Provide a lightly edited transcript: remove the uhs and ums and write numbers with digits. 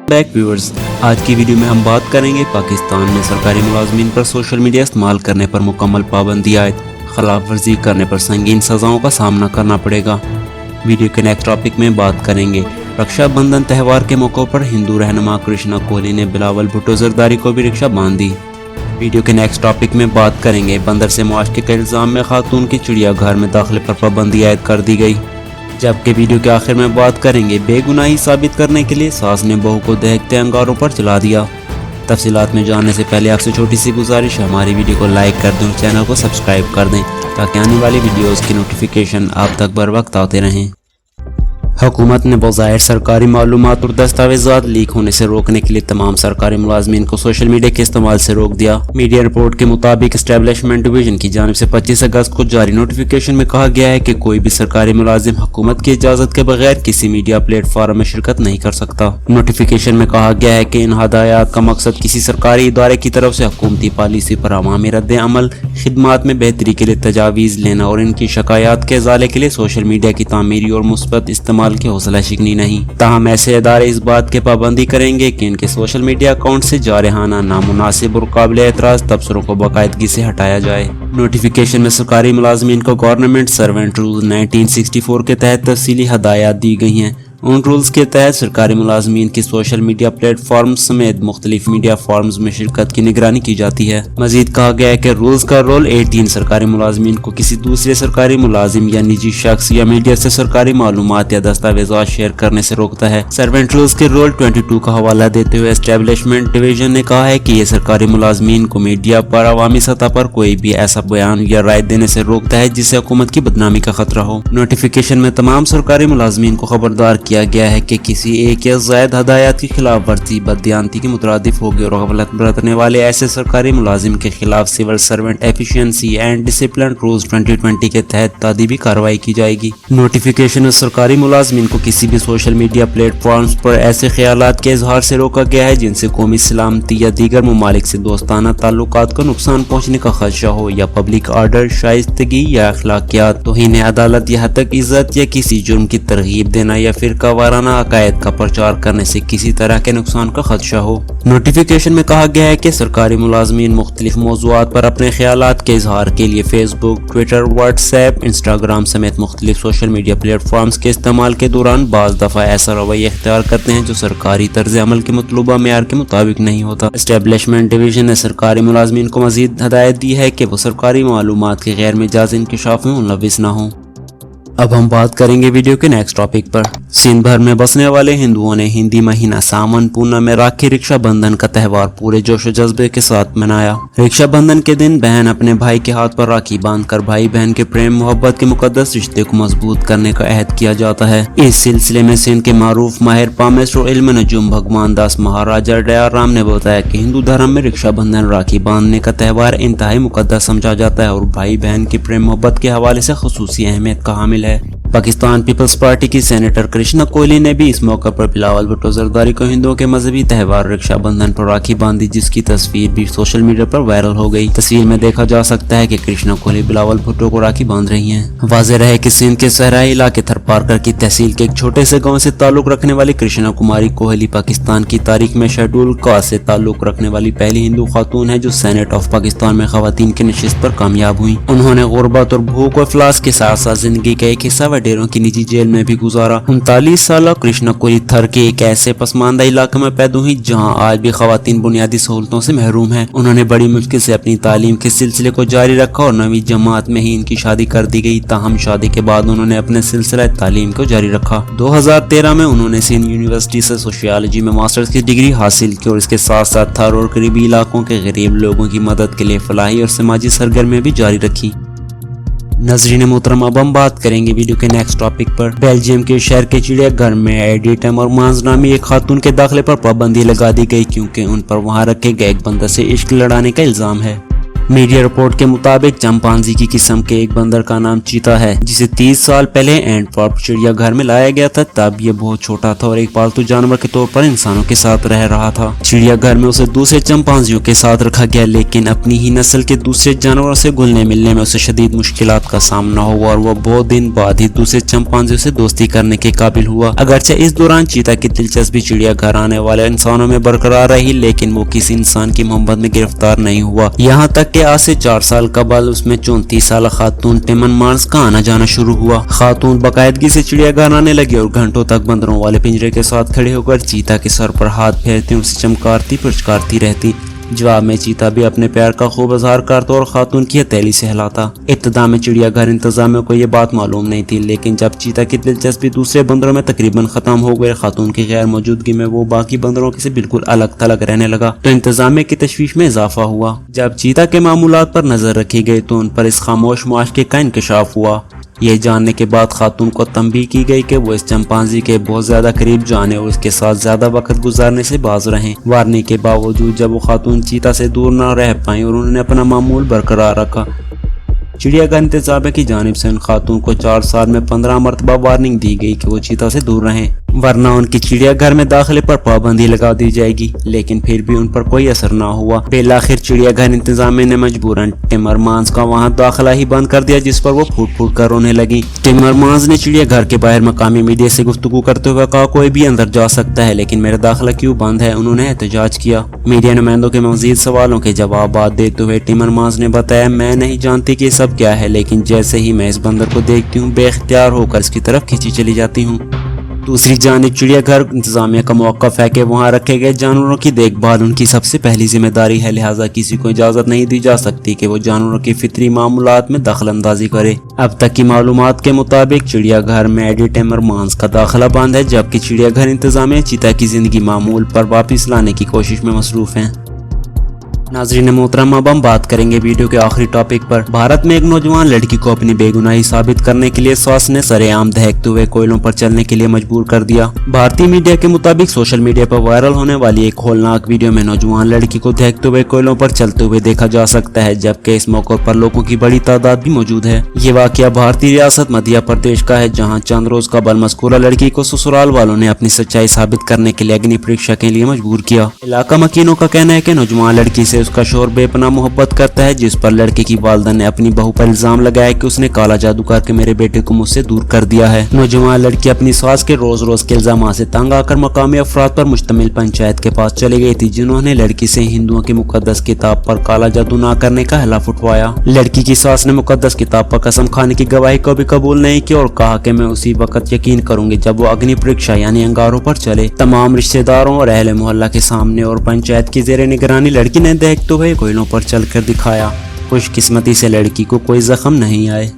Back viewers, आज की video में हम बात करेंगे पाकिस्तान में सरकारी मुलाजमीन पर सोशल मीडिया इस्तेमाल करने पर मुकम्मल पाबंदी आयद, खिलाफ वर्जी करने पर संगीन सजाओं का सामना करना पड़ेगा। वीडियो के नेक्स्ट टॉपिक में बात करेंगे रक्षाबंधन त्यौहार के मौके पर हिंदू रहनुमा कृष्णा कोहली ने बिलावल भुट्टो जरदारी को भी रिक्शा बांध दी। वीडियो के नेक्स्ट टॉपिक में बात करेंगे बंदर से मुआशके के इल्ज़ाम में खातून की चिड़ियाघर में दाखिले पर पाबंदी आयद कर दी गई। जबकि वीडियो के आखिर में बात करेंगे बेगुनाही साबित करने के लिए सास ने बहू को दहकते अंगारों पर जला दिया। तफसीलात में जानने से पहले आपसे छोटी सी गुजारिश है, हमारी वीडियो को लाइक कर दें और चैनल को सब्सक्राइब कर दें ताकि आने वाली वीडियोस की नोटिफिकेशन आप तक बर वक्त आते रहें। हुकूमत ने बज़ाहिर सरकारी मालूमात और दस्तावेज़ात लीक होने से रोकने के लिए तमाम सरकारी मुलाजमीन को सोशल मीडिया के इस्तेमाल से रोक दिया। मीडिया रिपोर्ट के मुताबिक एस्टेब्लिशमेंट डिवीजन की जानिब से 25 अगस्त को जारी नोटिफिकेशन में कहा गया है कि कोई भी सरकारी मुलाजिम हुकूमत की इजाज़त के बगैर किसी मीडिया प्लेटफार्म में शिरकत नहीं कर सकता। नोटिफिकेशन में कहा गया है कि इन हदायत का मकसद किसी सरकारी इदारे की तरफ से हुकूमती पॉलिसी पर अवामी रद्द अमल, खिदमात में बेहतरी के लिए तजावीज़ लेना और इनकी शिकायत के इज़ाले के लिए सोशल मीडिया की तामीरी और मुस्बत इस्तेमाल की हौसला शिकनी नहीं। ताहम ऐसे इदारे इस बात के पाबंदी करेंगे कि इनके सोशल मीडिया अकाउंट से जारहाना, नामुनासिब और काबिल एतराज़ तबसरों को बाकायदगी से हटाया जाए। नोटिफिकेशन में सरकारी मुलाजमीन को गवर्नमेंट सर्वेंट रूल 1964 के तहत तफसीली हदायत दी गई हैं। उन रूल्स के तहत सरकारी मुलाजमीन की सोशल मीडिया प्लेटफॉर्म समेत मुख्तलिफ मीडिया फॉर्म्स में शिरकत की निगरानी की जाती है। मजीद कहा गया है कि रूल्स का रोल 18 सरकारी मुलाजमीन को किसी दूसरे सरकारी मुलाजिम या निजी शख्स या मीडिया से सरकारी मालूमात या दस्तावेज़ात शेयर करने से रोकता है। सर्वेंट रूल्स के रोल 22 का हवाला देते हुए एस्टेब्लिशमेंट डिवीजन ने कहा है कि ये सरकारी मुलाजमीन को मीडिया पर अवामी सतह पर कोई भी ऐसा बयान या राय देने से रोकता है जिससे हुकूमत की बदनामी का खतरा हो। नोटिफिकेशन में तमाम सरकारी मुलाजमीन को खबरदार किया गया है कि किसी एक या ज़ायद हदायत की खिलाफ वर्जी बददियानती की मुतरादिफ होगी और गफलत बरतने वाले ऐसे सरकारी मुलाजिम के खिलाफ civil servant efficiency and discipline rules 2020 के तहत तादीबी कार्रवाई की जाएगी। नोटिफिकेशन में सरकारी मुलाजमीन को किसी भी सोशल मीडिया प्लेटफॉर्म्स पर ऐसे ख्यालात के इजहार से रोका गया है जिनसे कौमी सलामती या दीगर ममालिक से दोस्ताना ताल्लुकात को नुकसान पहुँचने का खदशा हो या पब्लिक आर्डर, शाइस्तगी या अखलाकियात, तौहीन अदालत या हतक इज्जत या किसी जुर्म की तरगीब देना या फिर वाराना अकायद का प्रचार करने से किसी तरह के नुकसान का खदशा हो। नोटिफिकेशन में कहा गया है कि सरकारी मुलाजमीन मुख्तलिफ मौज़ूआत पर अपने ख्यालात के इजहार के लिए फेसबुक, ट्विटर, व्हाट्सएप, इंस्टाग्राम समेत मुख्तलिफ सोशल मीडिया प्लेटफॉर्म्स के इस्तेमाल के दौरान बाज़ दफ़ा ऐसा रवैया इख्तियार करते हैं जो सरकारी तर्ज अमल के मतलूबा मेयार के मुताबिक नहीं होता। एस्टेब्लिशमेंट डिवीजन ने सरकारी मुलाजमीन को मजीद हदायत दी है कि वो सरकारी मालूमात के गैर मिजाज इंकशाफ में मुलविस न हों। अब हम बात करेंगे वीडियो के नेक्स्ट टॉपिक पर। सिंध भर में बसने वाले हिंदुओं ने हिंदी महीना सावन पूर्णिमा में राखी रक्षा बंधन का त्यौहार पूरे जोश और जज्बे के साथ मनाया। रक्षा बंधन के दिन बहन अपने भाई के हाथ पर राखी बांधकर भाई बहन के प्रेम मोहब्बत के मुकद्दस रिश्ते को मजबूत करने का अहद किया जाता है। इस सिलसिले में सिंध के मारूफ माहिर पामिस्ट और इल्म नजूम भगवान दास महाराजा दयाल राम ने बताया कि हिंदू धर्म में रक्षा बंधन राखी बांधने का त्यौहार इंतहाई मुकद्दस समझा जाता है और भाई बहन की प्रेम मोहब्बत के हवाले से खुसूसी अहमियत का हामिल है। पाकिस्तान पीपल्स पार्टी की सेनेटर कृष्णा कोहली ने भी इस मौके पर बिलावल भुट्टो जरदारी को हिंदुओं के मजहबी त्यौहार रक्षाबंधन पर राखी बांधी, जिसकी तस्वीर भी सोशल मीडिया पर वायरल हो गई। तस्वीर में देखा जा सकता है कि कृष्णा कोहली बिलावल भुट्टो को राखी बांध रही हैं। वाज़ेह रहे कि सिंध के सहराई इलाके थरपारकर की तहसील के एक छोटे से गाँव से ताल्लुक रखने वाली कृष्णा कुमारी कोहली पाकिस्तान की तारीख में शेड्यूल का से ताल्लुक रखने वाली पहली हिंदू खातून है जो सेनेट ऑफ पाकिस्तान में खवातीन की नशिस्त पर कामयाब हुई। उन्होंने गुर्बत और भूख और इफलास के साथ साथ जिंदगी का एक हिस्सा वडेरों की निजी जेल में भी गुजारा। 39 साल कृष्णा कोहली थर के एक ऐसे पसमानदा इलाके में पैदा हुई जहां आज भी खवातीन बुनियादी सहूलतों से महरूम हैं। उन्होंने बड़ी मुश्किल से अपनी तालीम के सिलसिले को जारी रखा और 9वीं जमात में ही इनकी शादी कर दी गई। ताहम शादी के बाद उन्होंने अपने सिलसिला तालीम को जारी रखा। 2013 में उन्होंने सिंध यूनिवर्सिटी से सोशियोलॉजी में मास्टर्स की डिग्री हासिल की और इसके साथ साथ थर और करीबी इलाकों के गरीब लोगों की मदद के लिए फलाही और समाजी सरगर्मियां भी जारी रखी। नजरीन मोहतरम, अब हम बात करेंगे वीडियो के नेक्स्ट टॉपिक पर। बेल्जियम के शहर के चिड़ियाघर में एडिटम और मांस नामी एक खातून के दाखिले पर पाबंदी लगा दी गई क्योंकि उन पर वहां रखे गए एक बंदर से इश्क लड़ाने का इल्जाम है। میڈیا رپورٹ کے مطابق چمپانزی کی قسم کے ایک بندر کا نام چیتا ہے جسے 30 سال پہلے اینٹورپ چڑیا گھر میں لایا گیا تھا۔ تب یہ بہت چھوٹا تھا اور ایک پالتو جانور کے طور پر انسانوں کے ساتھ رہ رہا تھا۔ چڑیا گھر میں اسے دوسرے چمپانزیوں کے ساتھ رکھا گیا، لیکن اپنی ہی نسل کے دوسرے جانوروں سے گھلنے ملنے میں اسے شدید مشکلات کا سامنا ہوا اور وہ بہت دن بعد ہی دوسرے چمپانزیوں سے دوستی کرنے کے قابل ہوا۔ اگرچہ اس دوران چیتا کی دلچسپی چڑیا گھر آنے والے انسانوں میں برقرار رہی، لیکن وہ کسی انسان کی محبت میں گرفتار نہیں ہوا، یہاں تک کہ آج سے 4 سال قبل اس میں 34 سالہ خاتون ٹیمن مانس کا آنا جانا شروع ہوا۔ خاتون باقاعدگی سے چڑیا گھر آنے لگی اور گھنٹوں تک بندروں والے پنجرے کے ساتھ کھڑے ہو کر چیتا کے سر پر ہاتھ پھیرتی اور اسے چمکارتی پچکارتی رہتی۔ جواب میں چیتا بھی اپنے پیار کا خوب اظہار کرتا اور خاتون کی ہتھیلی سے ہلاتا۔ ابتدا میں چڑیا گھر انتظامیہ کو یہ بات معلوم نہیں تھی، لیکن جب چیتا کی دلچسپی دوسرے بندروں میں تقریباً ختم ہو گئی، خاتون کی غیر موجودگی میں وہ باقی بندروں سے بالکل الگ تھلگ رہنے لگا، تو انتظامیہ کی تشویش میں اضافہ ہوا۔ جب چیتا کے معمولات پر نظر رکھی گئی تو ان پر اس خاموش معاشرے کا انکشاف ہوا۔ یہ جاننے کے بعد خاتون کو تنبیہ کی گئی کہ وہ اس چمپانزی کے بہت زیادہ قریب جانے اور اس کے ساتھ زیادہ وقت گزارنے سے باز رہیں۔ وارننگ کے باوجود جب وہ خاتون چیتا سے دور نہ رہ پائیں اور انہوں نے اپنا معمول برقرار رکھا، چڑیا گھر انتظامیہ کی جانب سے ان خاتون کو 4 سال میں 15 مرتبہ وارننگ دی گئی کہ وہ چیتا سے دور رہیں، ورنہ ان کی چڑیا گھر میں داخلے پر پابندی لگا دی جائے گی، لیکن پھر بھی ان پر کوئی اثر نہ ہوا۔ بالآخر چڑیا گھر انتظامیہ نے مجبوراً ٹمر مانس کا وہاں داخلہ ہی بند کر دیا، جس پر وہ پھوٹ پھوٹ کر رونے لگی۔ ٹمر مانس نے چڑیا گھر کے باہر مقامی میڈیا سے گفتگو کرتے ہوئے کہا، کوئی بھی اندر جا سکتا ہے لیکن میرا داخلہ کیوں بند ہے؟ انہوں نے احتجاج کیا۔ میڈیا نمائندوں کے مزید سوالوں کے جوابات دیتے ہوئے ٹمر مانس نے بتایا، میں نہیں جانتی کہ یہ سب کیا ہے، لیکن جیسے ہی میں اس بندر کو دیکھتی ہوں بے اختیار ہو کر اس کی طرف کھینچی چلی جاتی ہوں۔ دوسری جانب چڑیا گھر انتظامیہ کا موقف ہے کہ وہاں رکھے گئے جانوروں کی دیکھ بھال ان کی سب سے پہلی ذمہ داری ہے، لہٰذا کسی کو اجازت نہیں دی جا سکتی کہ وہ جانوروں کی فطری معاملات میں دخل اندازی کرے۔ اب تک کی معلومات کے مطابق چڑیا گھر میں ایڈی ٹمر مانس کا داخلہ بند ہے، جبکہ چڑیا گھر انتظامیہ چیتا کی زندگی معمول پر واپس لانے کی کوشش میں مصروف ہیں۔ ناظرین محترم، اب ہم بات کریں گے ویڈیو کے آخری ٹاپک پر۔ بھارت میں ایک نوجوان لڑکی کو اپنی بے گناہی ثابت کرنے کے لیے ساس نے سرے عام دہکتے ہوئے کوئلوں پر چلنے کے لیے مجبور کر دیا۔ بھارتی میڈیا کے مطابق سوشل میڈیا پر وائرل ہونے والی ایک ہولناک ویڈیو میں نوجوان لڑکی کو دہکتے ہوئے کوئلوں پر چلتے ہوئے دیکھا جا سکتا ہے، جبکہ اس موقع پر لوگوں کی بڑی تعداد بھی موجود ہے۔ یہ واقعہ بھارتی ریاست مدھیہ پردیش کا ہے، جہاں چند روز قبل مذکورہ لڑکی کو سسرال والوں نے اپنی سچائی ثابت کرنے کے لیے اگنی پریکشا کے لیے مجبور کیا۔ علاقہ مکینوں کا کہنا ہے کہ نوجوان لڑکی سے اس کا شوہر بے محبت کرتا ہے، جس پر لڑکے کی والدہ نے اپنی بہو پر الزام لگایا کہ اس نے کالا جادو کر کے میرے بیٹے کو مجھ سے دور کر دیا ہے۔ نوجوان لڑکی اپنی ساس کے روز روز کے الزامات سے تنگ آ کر مقامی افراد پر مشتمل پنچایت کے پاس چلی گئی تھی، جنہوں نے لڑکی سے ہندوؤں کی مقدس کتاب پر کالا جادو نہ کرنے کا حلف اٹھوایا۔ لڑکی کی ساس نے مقدس کتاب پر قسم کھانے کی گواہی کو بھی قبول نہیں کی اور کہا کہ میں اسی وقت یقین کروں گی جب وہ اگنی پریکشا یعنی انگاروں پر چلے۔ تمام رشتہ داروں اور اہل محلہ کے سامنے اور پنچایت کی زیر نگرانی لڑکی نے دہکتے ہوئے کوئلوں پر چل کر دکھایا۔ خوش قسمتی سے لڑکی کو کوئی زخم نہیں آئے۔